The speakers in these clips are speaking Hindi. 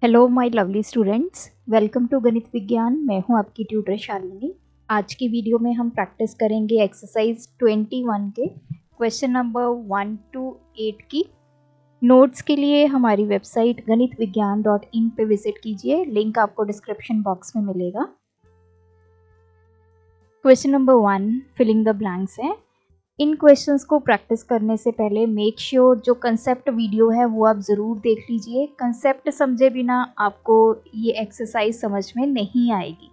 Hello my lovely students, welcome to गणित विज्ञान। मैं हूं आपकी ट्यूटर शालिनी। आज की वीडियो में हम प्रैक्टिस करेंगे एक्सरसाइज 21 के क्वेश्चन नंबर 1 to 8 की। नोट्स के लिए हमारी वेबसाइट ganitviggyan.in पे विजिट कीजिए, लिंक आपको डिस्क्रिप्शन बॉक्स में मिलेगा। Question number 1 filling the blanks है। इन क्वेश्चंस को प्रैक्टिस करने से पहले मेक श्योर जो कंसेप्ट वीडियो है वो आप ज़रूर देख लीजिए। कंसेप्ट समझे बिना आपको ये एक्सरसाइज समझ में नहीं आएगी,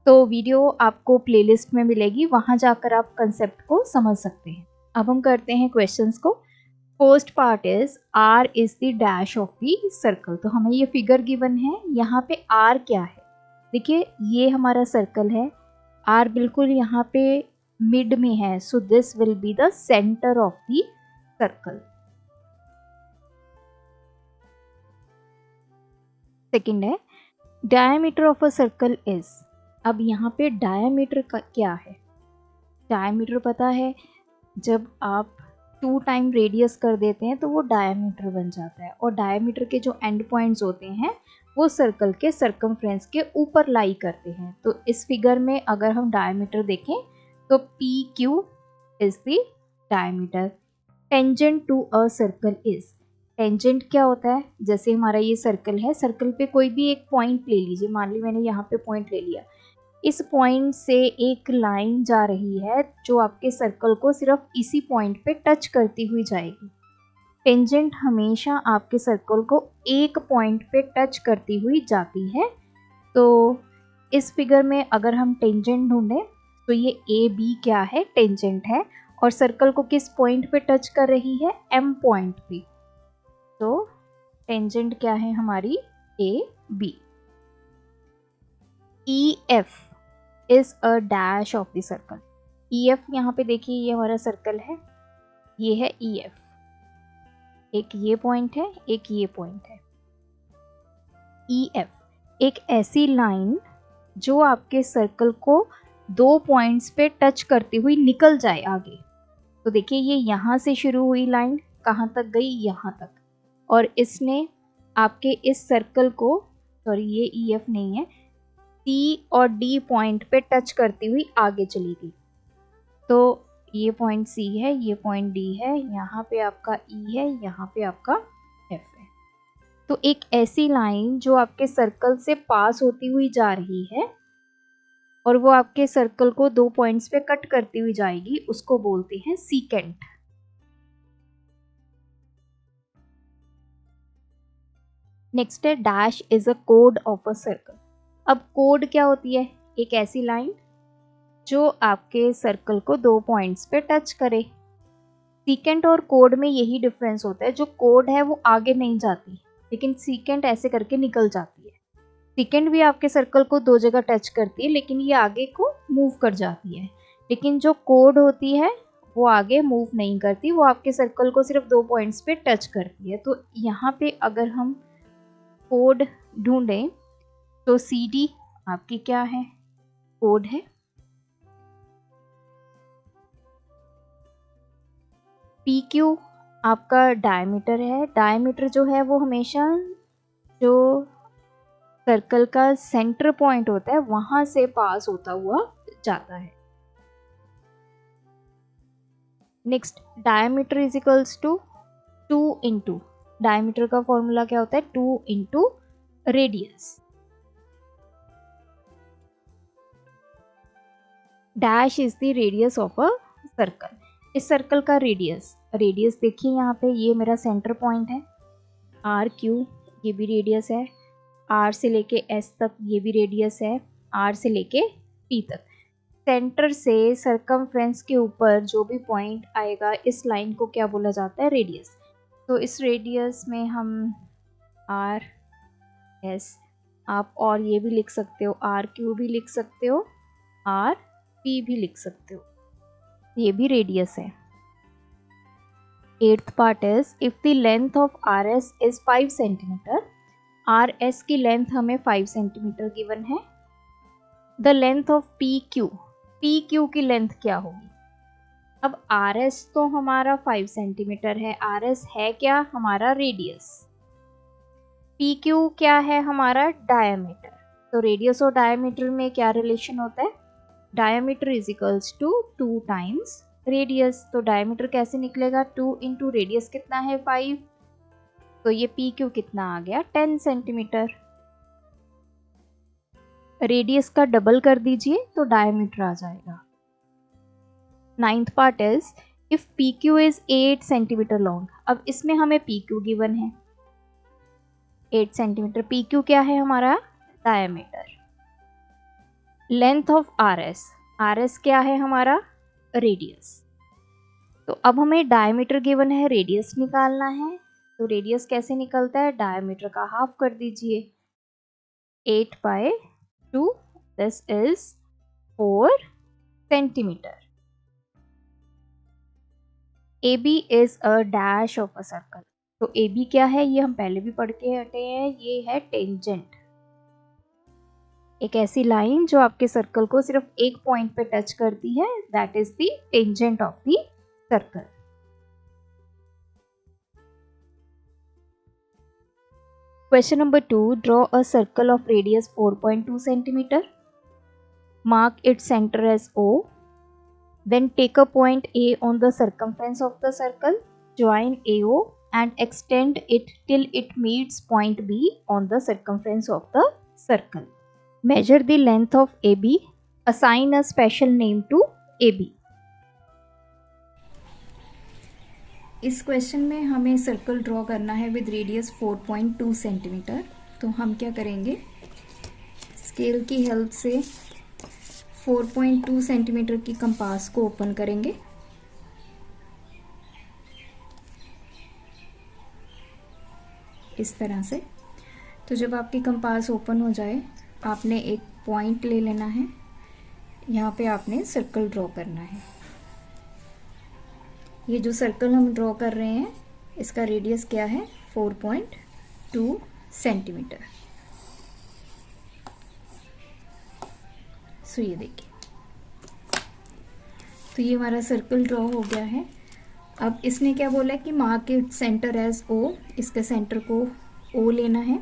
तो वीडियो आपको प्लेलिस्ट में मिलेगी, वहाँ जाकर आप कंसेप्ट को समझ सकते हैं। अब हम करते हैं क्वेश्चंस को। First part is R is the dash of the circle. तो हमें ये फिगर गिवन है, यहाँ पे आर क्या है। देखिए ये हमारा सर्कल है, आर बिल्कुल यहाँ पे मिड में है, so this will be the centre of the circle. Second है diameter of a circle is. अब यहाँ पे डायमीटर का क्या है, डायमीटर पता है, जब आप 2 टाइम रेडियस कर देते हैं तो वो डायमीटर बन जाता है, और डायमीटर के जो एंड पॉइंट्स होते हैं वो सर्कल के सर्कमफ्रेंस के ऊपर लाई करते हैं। तो इस फिगर में अगर हम डायमीटर देखें तो P Q is the diameter. Tangent to a circle is, tangent क्या होता है, जैसे हमारा ये सर्कल है, सर्कल पे कोई भी एक पॉइंट ले लीजिए, मान ली मैंने यहाँ पे पॉइंट ले लिया, इस पॉइंट से एक लाइन जा रही है जो आपके सर्कल को सिर्फ इसी पॉइंट पे टच करती हुई जाएगी। टेंजेंट हमेशा आपके सर्कल को एक पॉइंट पे टच करती हुई जाती है। तो इस फिगर में अगर हम टेंजेंट ढूंढें तो ये ए बी क्या है, टेंजेंट है, और सर्कल को किस पॉइंट पे टच कर रही है, एम पॉइंट पे। तो टेंजेंट क्या है हमारी, A B. E F is a dash of the circle. E F यहाँ पे देखिए, ये हमारा सर्कल है, ये है ई एफ, एक ये पॉइंट है, एक ये पॉइंट है। ई एफ एक ऐसी लाइन जो आपके सर्कल को 2 पॉइंट्स पे टच करती हुई निकल जाए आगे। तो देखिए ये यहाँ से शुरू हुई लाइन कहाँ तक गई, यहाँ तक, और इसने आपके इस सर्कल को, सॉरी ये ई एफ नहीं है, सी और डी पॉइंट पे टच करती हुई आगे चली गई। तो ये पॉइंट सी है, ये पॉइंट डी है, यहाँ पे आपका ई है, यहाँ पे आपका एफ है। तो एक ऐसी लाइन जो आपके सर्कल से पास होती हुई जा रही है और वो आपके सर्कल को 2 पॉइंट्स पे कट करती हुई जाएगी, उसको बोलते हैं सीकेंट। नेक्स्ट है dash is a code of a circle. अब कोड क्या होती है, एक ऐसी लाइन जो आपके सर्कल को 2 पॉइंट्स पे टच करे। सीकेंट और कोड में यही डिफरेंस होता है, जो कोड है वो आगे नहीं जाती, लेकिन सीकेंट ऐसे करके निकल जाती है। सीकेंट भी आपके सर्कल को 2 जगह टच करती है, लेकिन ये आगे को मूव कर जाती है। लेकिन जो कोड होती है वो आगे मूव नहीं करती, वो आपके सर्कल को सिर्फ 2 पॉइंट्स पे टच करती है। तो यहाँ पे अगर हम कोड ढूंढें तो सी डी आपकी क्या है, कोड है। पी क्यू आपका डायमीटर है। डायमीटर जो है वो हमेशा जो सर्कल का सेंटर पॉइंट होता है वहां से पास होता हुआ जाता है। Next diameter is equals to 2 into, diameter का फॉर्मूला क्या होता है, 2 into radius. Dash is the radius of a circle. इस सर्कल का रेडियस, रेडियस देखिए यहाँ पे, ये मेरा सेंटर पॉइंट है आर क्यू, ये भी रेडियस है, आर से लेके एस तक ये भी रेडियस है, आर से लेके पी तक। सेंटर से सर्कमफ्रेंस के ऊपर जो भी पॉइंट आएगा, इस लाइन को क्या बोला जाता है, रेडियस। तो इस रेडियस में हम आर एस, आप और ये भी लिख सकते हो, आर क्यू भी लिख सकते हो, आर पी भी लिख सकते हो, ये भी रेडियस है। 8th part is if the length of R S is 5 centimetre, R S की लेंथ हमें 5 सेंटीमीटर गिवन है। The length of P Q, P Q की लेंथ क्या होगी। अब आर एस तो हमारा 5 सेंटीमीटर है, आर एस है क्या, हमारा रेडियस। पी क्यू क्या है हमारा? डायमीटर। तो रेडियस और डायमीटर में क्या रिलेशन होता है? Diameter is equals to 2 times radius. तो डायमीटर कैसे निकलेगा? 2 इंटू रेडियस कितना है? 5। तो ये पी क्यू कितना आ गया? 10 सेंटीमीटर। रेडियस का डबल कर दीजिए तो डायमीटर आ जाएगा। 9th part is if P Q is 8 centimetre long. अब इसमें हमें पी क्यू गिवन है 8 सेंटीमीटर। पी क्यू क्या है हमारा? Diameter. Length of R S. R S क्या है हमारा? रेडियस। तो अब हमें डायमीटर गिवन है, रेडियस निकालना है। तो रेडियस कैसे निकलता है? डायमीटर का हाफ कर दीजिए, 8/2, this is 4 centimetre. A B is a dash of a circle. तो ए बी क्या है? ये हम पहले भी पढ़ के हटे हैं, ये है टेंजेंट। एक ऐसी लाइन जो आपके सर्कल को सिर्फ एक पॉइंट पे टच करती है, that is the tangent of the circle. Question number 2. Draw a circle of radius 4.2 centimeter. Mark its center as O. Then take a point A on the circumference of the circle. Join AO and extend it till it meets point B on the circumference of the circle. Measure the length of AB. Assign a special name to AB. इस क्वेश्चन में हमें सर्कल ड्रॉ करना है विद रेडियस 4.2 सेंटीमीटर। तो हम क्या करेंगे? स्केल की हेल्प से 4.2 सेंटीमीटर की कंपास को ओपन करेंगे। इस तरह से। तो जब आपकी कंपास ओपन हो जाए, आपने एक पॉइंट ले लेना है, यहाँ पे आपने सर्कल ड्रॉ करना है। ये जो सर्कल हम ड्रॉ कर रहे हैं, इसका रेडियस क्या है? 4.2 सेंटीमीटर। सो ये देखिए, तो ये हमारा सर्कल ड्रॉ हो गया है। अब इसने क्या बोला है कि मार्क इट सेंटर एज ओ। इसके सेंटर को ओ लेना है।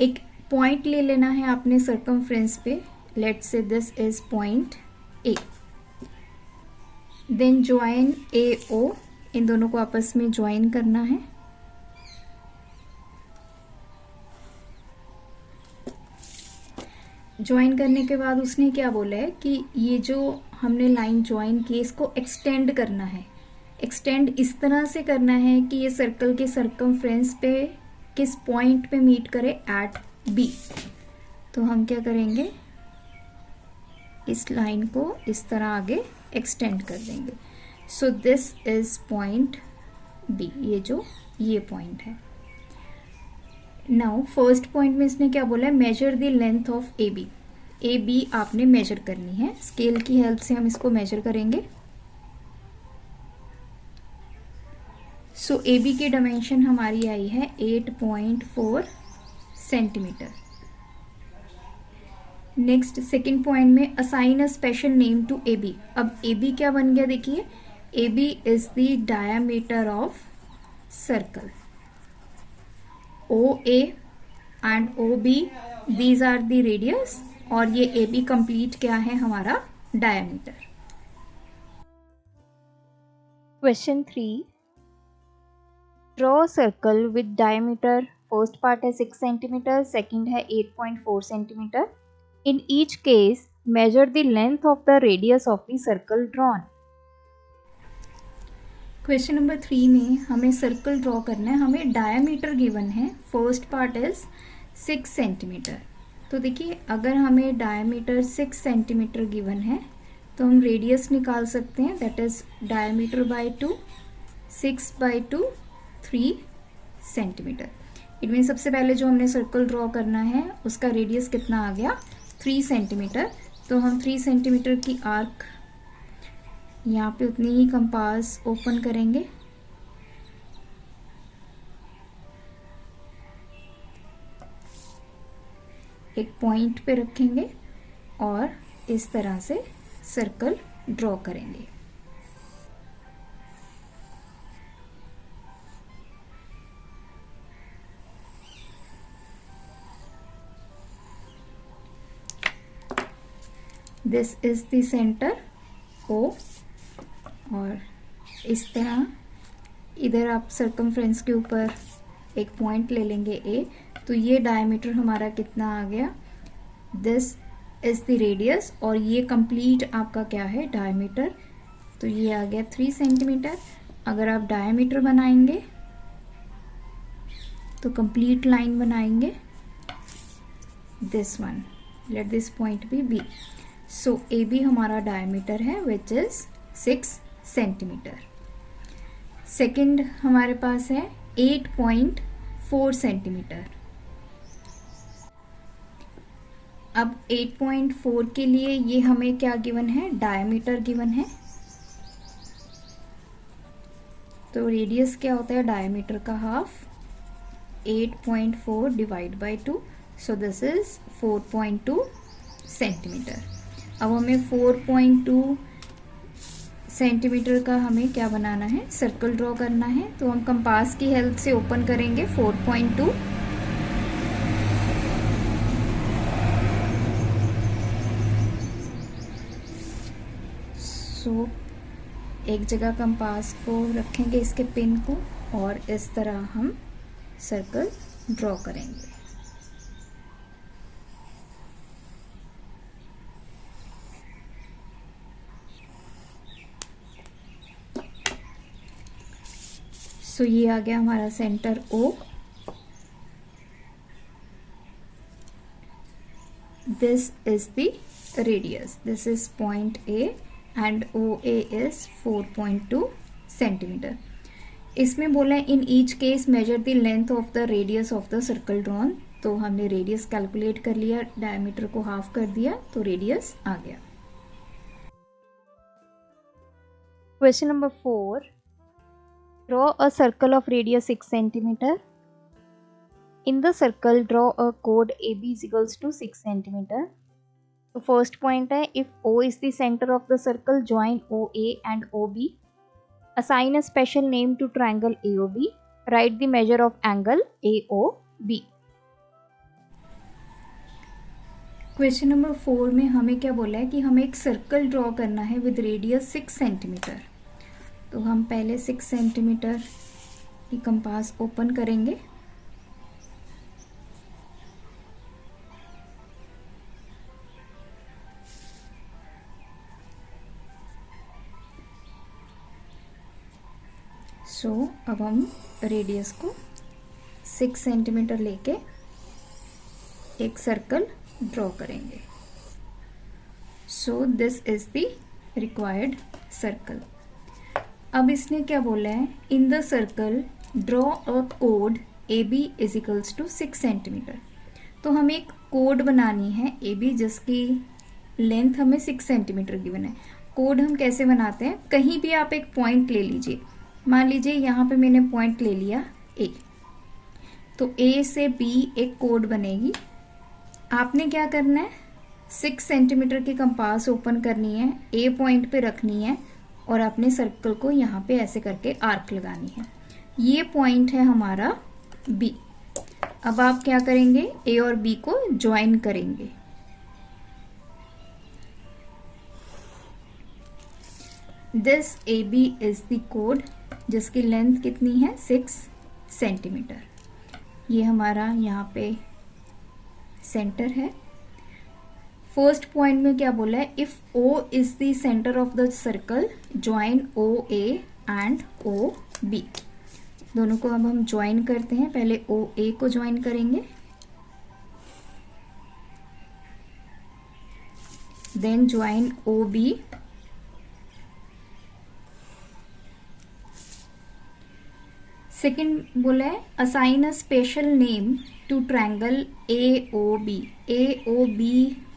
एक पॉइंट ले लेना है आपने सर्कमफ्रेंस पे। Let's say this is point A. Then join A O. इन दोनों को आपस में ज्वाइन करना है। ज्वाइन करने के बाद उसने क्या बोला है कि ये जो हमने लाइन ज्वाइन की, इसको एक्सटेंड करना है। एक्सटेंड इस तरह से करना है कि ये सर्कल के सर्कमफ्रेंस पे किस पॉइंट पे मीट करे? At B. तो हम क्या करेंगे? इस लाइन को इस तरह आगे एक्सटेंड कर देंगे। So this is point B. ये पॉइंट है। नाउ फर्स्ट पॉइंट में इसने क्या बोला है? Measure the length of A B. A B आपने मेजर करनी है। स्केल की हेल्प से हम इसको मेजर करेंगे। सो ए बी की डायमेंशन हमारी आई है 8.4 सेंटीमीटर। नेक्स्ट सेकेंड पॉइंट में assign a special name to A B. अब ए बी क्या बन गया? देखिए, A B is the diameter of circle. O A and O B, these are the radius, और ये ए बी कंप्लीट क्या है? हमारा diameter. Question 3. Draw circle with diameter. First part है 6 सेंटीमीटर, सेकेंड है 8.4 centimetre. In each case, measure the length of the radius of the circle drawn. Question number 3 में हमें सर्कल ड्रॉ करना है। हमें डायमीटर गिवन है। First part is 6 centimetre. तो देखिए, अगर हमें डायमीटर 6 सेंटीमीटर गिवन है तो हम रेडियस निकाल सकते हैं, that is diameter by 2, 6/2 3 centimetre. इनमें सबसे पहले जो हमने सर्कल ड्रॉ करना है उसका रेडियस कितना आ गया? 3 सेंटीमीटर। तो हम 3 सेंटीमीटर की आर्क यहाँ पे उतनी ही कंपास ओपन करेंगे। एक पॉइंट पे रखेंगे और इस तरह से सर्कल ड्रॉ करेंगे। This is the centre O, और इस तरह इधर आप सर्कमफ्रेंस के ऊपर एक पॉइंट ले लेंगे A, तो ये डायमीटर हमारा कितना आ गया, दिस इज द रेडियस, और ये कंप्लीट आपका क्या है, डायमीटर, तो ये आ गया 3 सेंटीमीटर। अगर आप डायमीटर बनाएंगे तो कंप्लीट लाइन बनाएंगे, this one, let this point B B, so AB हमारा डायमीटर है विच इज 6 सेंटीमीटर। सेकेंड हमारे पास है 8.4 सेंटीमीटर। अब 8.4 के लिए ये हमें क्या गिवन है, डायमीटर गिवन है, तो रेडियस क्या होता है डायमीटर का half, 8.4 divide by 2, so this is 4.2 centimetre. अब हमें 4.2 सेंटीमीटर का हमें क्या बनाना है, सर्कल ड्रॉ करना है, तो हम कंपास की हेल्प से ओपन करेंगे 4.2, सो एक जगह कंपास को रखेंगे इसके पिन को, और इस तरह हम सर्कल ड्रॉ करेंगे। सो ये आ गया हमारा centre O, this is the radius, this is point A and OA is 4.2 centimetre. इसमें बोला है in each case major the length of the radius of the circle drawn, तो हमने रेडियस कैलकुलेट कर लिया, डायमीटर को हाफ कर दिया, तो रेडियस आ गया। Question number 4, draw a circle of radius 6 centimetre. In the circle draw a कोड AB is equals to 6 centimetre. तो फर्स्ट पॉइंट है, if O is the center of the circle, join OA and OB, assign a special name to triangle AOB, write the measure of angle AOB। Question number 4 में हमें क्या बोला है कि हमें एक सर्कल ड्रॉ करना है विद रेडियस 6 सेंटीमीटर, तो हम पहले 6 सेंटीमीटर की कंपास ओपन करेंगे, सो अब हम रेडियस को 6 सेंटीमीटर लेके एक सर्कल ड्रॉ करेंगे, so this is the required circle. अब इसने क्या बोला है, in the circle draw a कोड AB is equals to 6 centimetre, तो हमें एक कोड बनानी है AB जिसकी लेंथ हमें 6 सेंटीमीटर गिवन है। कोड हम कैसे बनाते हैं, कहीं भी आप एक पॉइंट ले लीजिए, मान लीजिए यहाँ पे मैंने पॉइंट ले लिया A, तो A से B एक कोड बनेगी। आपने क्या करना है, 6 सेंटीमीटर की कंपास ओपन करनी है, A पॉइंट पे रखनी है, और अपने सर्कल को यहाँ पे ऐसे करके आर्क लगानी है। ये पॉइंट है हमारा B। अब आप क्या करेंगे, A और B को ज्वाइन करेंगे, this AB is the code जिसकी लेंथ कितनी है, 6 सेंटीमीटर। ये हमारा यहाँ पे सेंटर है। फर्स्ट पॉइंट में क्या बोला है, if O is the centre of the circle, join OA and OB। दोनों को अब हम ज्वाइन करते हैं, पहले OA को ज्वाइन करेंगे, देन ज्वाइन OB, सेकेंड बोला है assign a special name to triangle AOB। AOB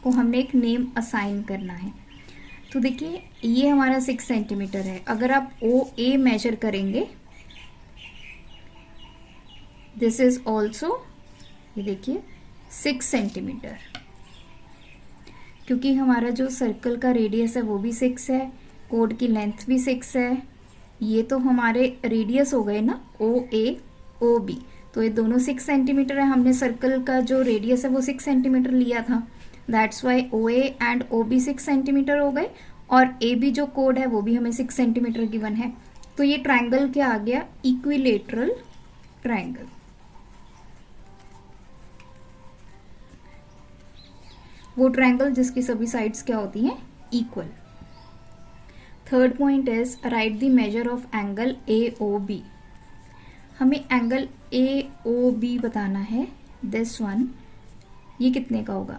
को हमने एक नेम असाइन करना है, तो देखिए ये हमारा 6 सेंटीमीटर है। अगर आप OA मेजर करेंगे, दिस इज ऑल्सो, ये देखिए 6 सेंटीमीटर, क्योंकि हमारा जो सर्कल का रेडियस है वो भी 6 है, कोड की लेंथ भी 6 है, ये तो हमारे रेडियस हो गए ना OA OB, तो ये दोनों 6 सेंटीमीटर है। हमने सर्कल का जो रेडियस है वो 6 सेंटीमीटर लिया था, that's why O A and O B 6 centimetre हो गए, और ए बी जो कोड है वो भी हमें 6 सेंटीमीटर गिवन है। तो ये ट्राइंगल क्या आ गया, इक्विलेटरल ट्राइंगल। वो ट्राइंगल जिसकी सभी साइड्स क्या होती हैं, equal. Third point is write the measure of angle A O B. हमें एंगल ए ओ बी बताना है, दिस वन, ये कितने का होगा।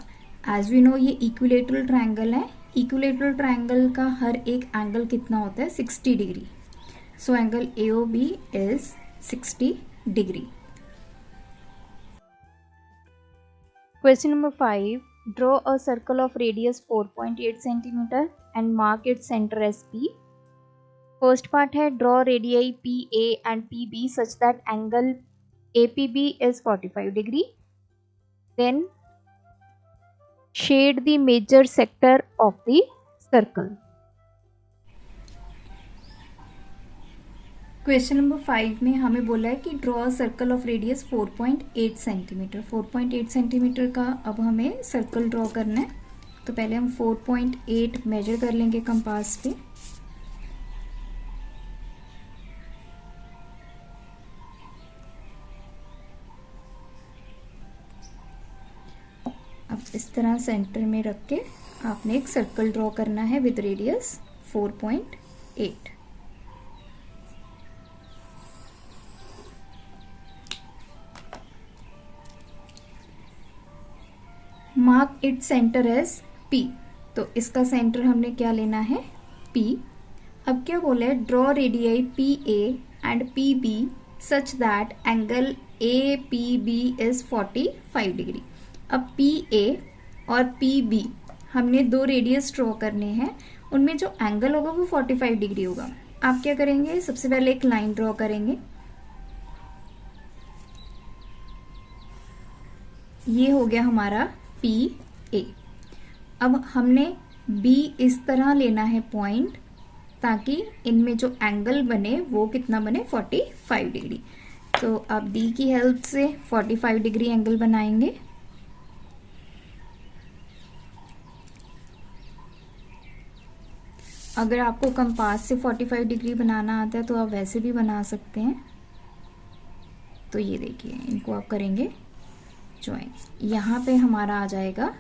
एज वी नो ये इक्विलेटरल ट्राइंगल है, इक्विलेटरल ट्राइंगल का हर एक एंगल कितना होता है, 60 degree. So angle A O B is 60 degree. Question number 5. Draw a circle of radius 4.8 cm and mark its center as P. First part है draw radii PA and PB such that angle APB is 45 degree. Then shade the major sector of the circle. Question number 5 में हमें बोला है कि draw circle of radius 4.8 centimetre. 4.8 centimetre का अब हमें सर्कल ड्रॉ करना है। तो पहले हम 4.8 मेजर कर लेंगे कंपास पे। अब इस तरह सेंटर में रख के आपने एक सर्कल ड्रॉ करना है with radius 4.8। Mark it centre as P। तो इसका सेंटर हमने क्या लेना है, P। अब क्या बोला है, draw radii PA and PB such that angle APB is 45 degree. अब PA और PB हमने दो रेडियस ड्रॉ करने हैं, उनमें जो एंगल होगा वो 45 डिग्री होगा। आप क्या करेंगे, सबसे पहले एक लाइन ड्रॉ करेंगे। ये हो गया हमारा PA। अब हमने B इस तरह लेना है पॉइंट, ताकि इनमें जो एंगल बने वो कितना बने, 45 डिग्री। तो अब B की हेल्प से 45 डिग्री एंगल बनाएंगे। अगर आपको कंपास से 45 डिग्री बनाना आता है तो आप वैसे भी बना सकते हैं। तो ये देखिए, इनको आप करेंगे ज्वाइन। यहाँ पे हमारा आ जाएगा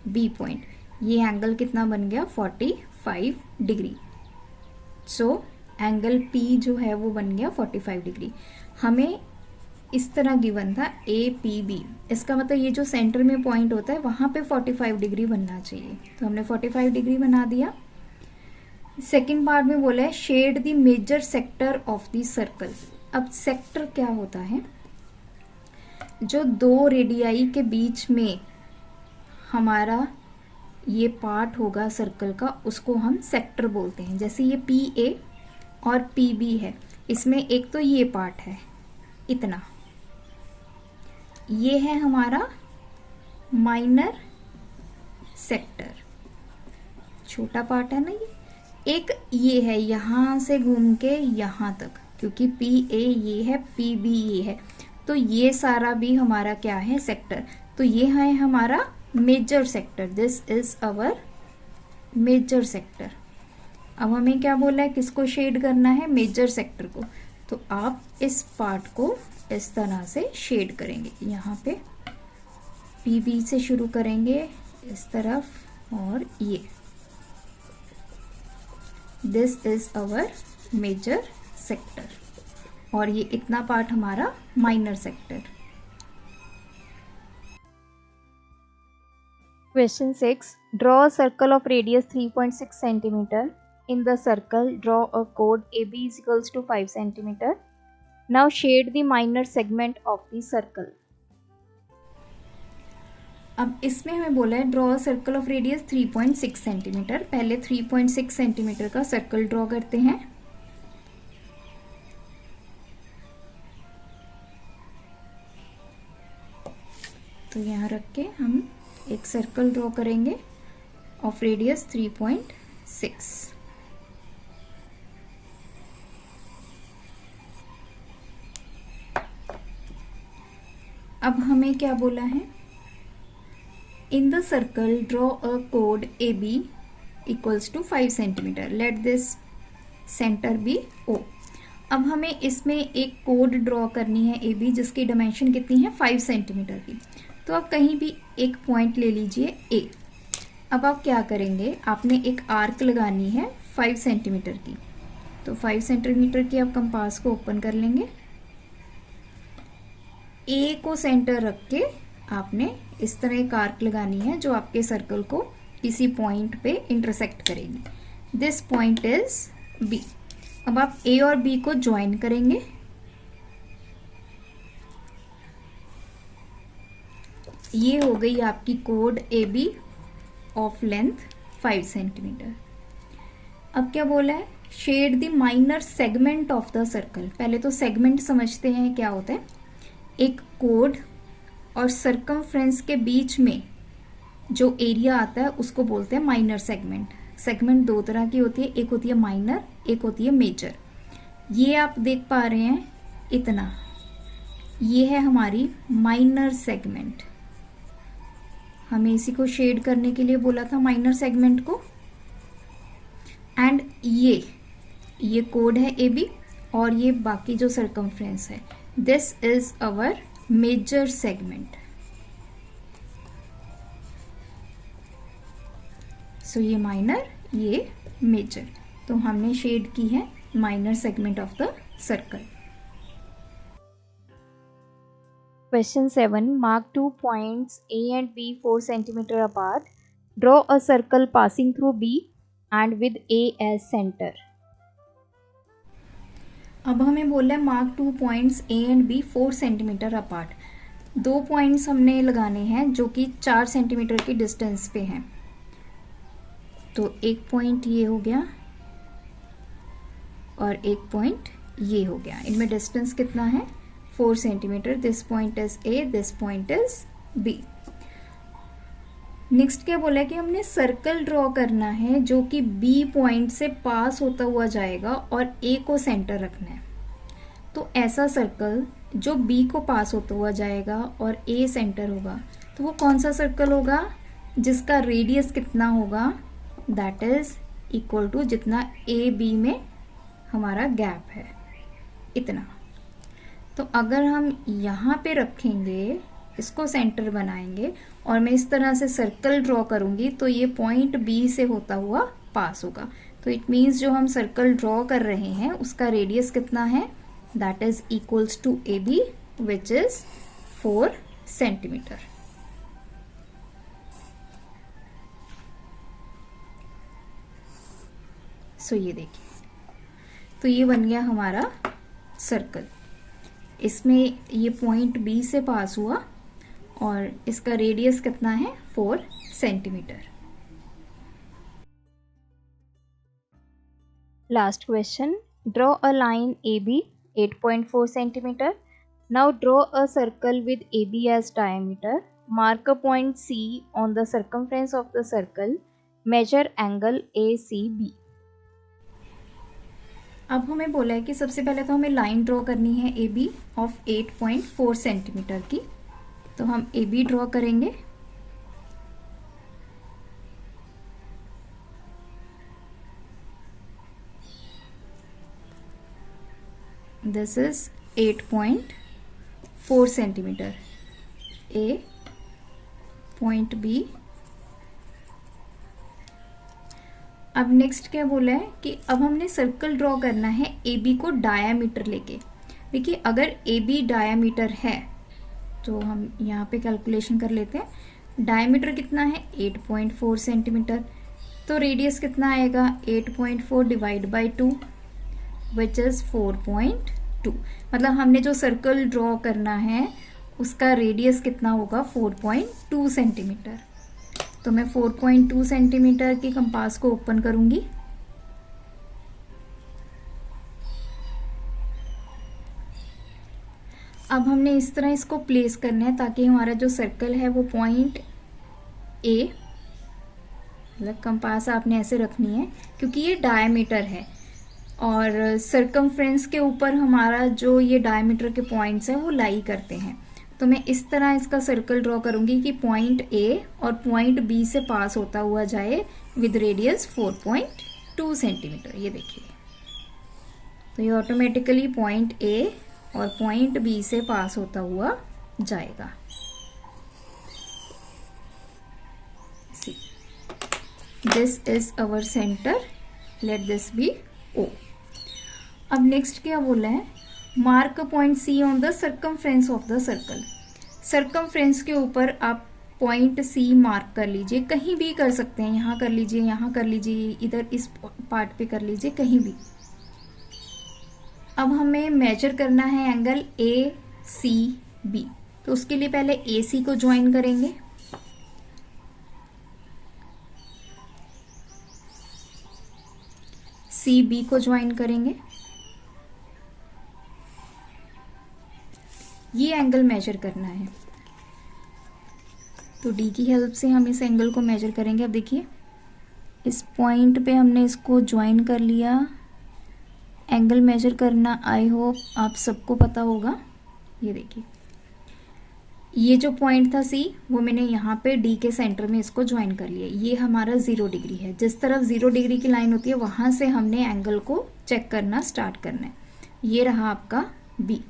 B पॉइंट। ये एंगल कितना बन गया, 45 डिग्री। सो एंगल P जो है वो बन गया 45 डिग्री। हमें इस तरह गिवन था APB, इसका मतलब ये जो सेंटर में पॉइंट होता है वहाँ पे 45 डिग्री बनना चाहिए। तो हमने 45 डिग्री बना दिया। सेकेंड पार्ट में बोला है shade the major sector of the circle. अब सेक्टर क्या होता है, जो दो रेडियाई के बीच में हमारा ये पार्ट होगा सर्कल का, उसको हम सेक्टर बोलते हैं। जैसे ये PA और PB है, इसमें एक तो ये पार्ट है इतना, ये है हमारा माइनर सेक्टर, छोटा पार्ट है ना ये। एक ये है यहाँ से घूम के यहाँ तक, क्योंकि PA ये है, PB ये है, तो ये सारा भी हमारा क्या है, सेक्टर। तो ये है हमारा major sector, this is our major sector. अब हमें क्या बोला है, किसको शेड करना है, मेजर सेक्टर को। तो आप इस पार्ट को इस तरह से शेड करेंगे। यहाँ पे PB से शुरू करेंगे इस तरफ, और ये this is our major sector, और ये इतना पार्ट हमारा minor sector. Question 6. Draw a circle of radius 3.6 cm. In the circle, draw a chord AB is equals to 5 cm. Now shade the minor segment of the circle. अब इसमें हमें बोला है draw circle of radius 3.6 centimetre. पहले 3.6 सेंटीमीटर का सर्कल ड्रॉ करते हैं। तो यहाँ रख के हम एक सर्कल ड्रॉ करेंगे ऑफ रेडियस 3.6। अब हमें क्या बोला है, In the circle, draw a chord AB equals to 5 centimeter. Let this center be O. अब हमें इसमें एक कोड ड्रॉ करनी है AB, जिसकी डायमेंशन कितनी है 5 सेंटीमीटर की। तो आप कहीं भी एक पॉइंट ले लीजिए A। अब आप क्या करेंगे, आपने एक आर्क लगानी है 5 सेंटीमीटर की। तो 5 सेंटीमीटर की आप कंपास को ओपन कर लेंगे। A को सेंटर रख के आपने इस तरह एक आर्क लगानी है जो आपके सर्कल को इसी पॉइंट पे इंटरसेक्ट करेगी। This point is B। अब आप A और B को ज्वाइन करेंगे। ये हो गई आपकी कोड AB ऑफ लेंथ 5 सेंटीमीटर। अब क्या बोला है, shade the minor segment of the circle. पहले तो सेगमेंट समझते हैं क्या होता है। एक कोड और सरकमफ्रेंस के बीच में जो एरिया आता है उसको बोलते हैं माइनर सेगमेंट। सेगमेंट दो तरह की होती है, एक होती है माइनर, एक होती है मेजर। ये आप देख पा रहे हैं इतना, ये है हमारी माइनर सेगमेंट। हमें इसी को शेड करने के लिए बोला था माइनर सेगमेंट को। एंड ये कोड है AB और ये बाकी जो सरकमफ्रेंस है, this is our major segment. So ये माइनर, ये मेजर। तो हमने शेड की है minor segment of the circle. Question 7. Mark 2 points A and B 4 cm apart. Draw a circle passing through B and with A as center. अब हमें बोला है mark 2 points A and B 4 centimetre apart. 2 points हमने लगाने हैं जो कि 4 सेंटीमीटर की डिस्टेंस पे हैं। तो एक पॉइंट ये हो गया और एक पॉइंट ये हो गया। इनमें डिस्टेंस कितना है 4 centimetre. This point is A, this point is B। Next क्या बोला है कि हमने सर्कल ड्रॉ करना है जो कि B पॉइंट से पास होता हुआ जाएगा और A को सेंटर रखना है। तो ऐसा सर्कल जो B को पास होता हुआ जाएगा और A सेंटर होगा, तो वो कौन सा सर्कल होगा जिसका रेडियस कितना होगा, दैट इज इक्वल टू जितना AB में हमारा गैप है, इतना। तो अगर हम यहाँ पे रखेंगे, इसको सेंटर बनाएंगे और मैं इस तरह से सर्कल ड्रॉ करूंगी तो ये पॉइंट B से होता हुआ पास होगा। तो इट मीन्स जो हम सर्कल ड्रॉ कर रहे हैं उसका रेडियस कितना है, that is equals to AB which is 4 centimetre. So ये देखिए, तो ये बन गया हमारा सर्कल। इसमें ये पॉइंट B से पास हुआ और इसका रेडियस कितना है 4 centimetre. Last question. Draw a line AB 8.4 cm. Now draw a circle with AB as diameter. Mark a point C on the circumference of the circle. Measure angle ACB. अब हमें बोला है कि सबसे पहले तो हमें लाइन ड्रॉ करनी है AB ऑफ 8.4 सेंटीमीटर की। तो हम AB ड्रॉ करेंगे। This is 8.4 centimetre A, point B। अब नेक्स्ट क्या बोला है कि अब हमने सर्कल ड्रॉ करना है AB को डायामीटर लेके। देखिए अगर AB डायामीटर है तो हम यहाँ पे कैलकुलेशन कर लेते हैं। डायमीटर कितना है 8.4 सेंटीमीटर, तो रेडियस कितना आएगा 8.4 डिवाइड बाई 2 विच इज़ 4.2। मतलब हमने जो सर्कल ड्रॉ करना है उसका रेडियस कितना होगा 4.2 सेंटीमीटर। तो मैं 4.2 सेंटीमीटर की कंपास को ओपन करूंगी। अब हमने इस तरह इसको प्लेस करना है ताकि हमारा जो सर्कल है वो पॉइंट A, मतलब कंपास आपने ऐसे रखनी है क्योंकि ये डायमीटर है और सरकमफ्रेंस के ऊपर हमारा जो ये डायमीटर के पॉइंट्स हैं वो लाई करते हैं। तो मैं इस तरह इसका सर्कल ड्रॉ करूंगी कि पॉइंट ए और पॉइंट बी से पास होता हुआ जाए विद रेडियस 4.2 सेंटीमीटर। ये देखिए, तो ये ऑटोमेटिकली पॉइंट ए और पॉइंट बी से पास होता हुआ जाएगा। See, this is our centre, let this be O. अब नेक्स्ट क्या बोला है, mark point C on the circumference of the circle. Circumference के ऊपर आप पॉइंट सी मार्क कर लीजिए, कहीं भी कर सकते हैं, यहाँ कर लीजिए, यहाँ कर लीजिए, इधर इस पार्ट पे कर लीजिए, कहीं भी। अब हमें मेजर करना है एंगल ए सी बी, तो उसके लिए पहले ए सी को ज्वाइन करेंगे, सी बी को ज्वाइन करेंगे, ये एंगल मेजर करना है। तो डी की हेल्प से हम इस एंगल को मेजर करेंगे। अब देखिए, इस पॉइंट पे हमने इसको ज्वाइन कर लिया। एंगल मेजर करना आई होप आप सबको पता होगा। ये देखिए, ये जो पॉइंट था सी, वो मैंने यहाँ पे डी के सेंटर में इसको ज्वाइन कर लिया। ये हमारा 0 डिग्री है। जिस तरफ 0 डिग्री की लाइन होती है वहाँ से हमने एंगल को चेक करना स्टार्ट करना है। ये रहा आपका B.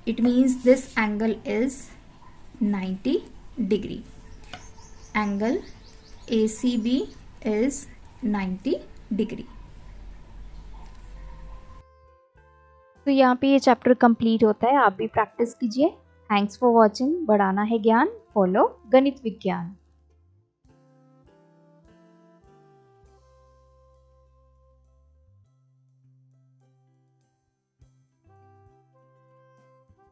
It means this angle is 90 degree. Angle ACB is 90 degree. तो यहाँ पे ये चैप्टर कंप्लीट होता है। आप भी प्रैक्टिस कीजिए। Thanks for watching. बढ़ाना है ज्ञान, फॉलो गणित विज्ञान।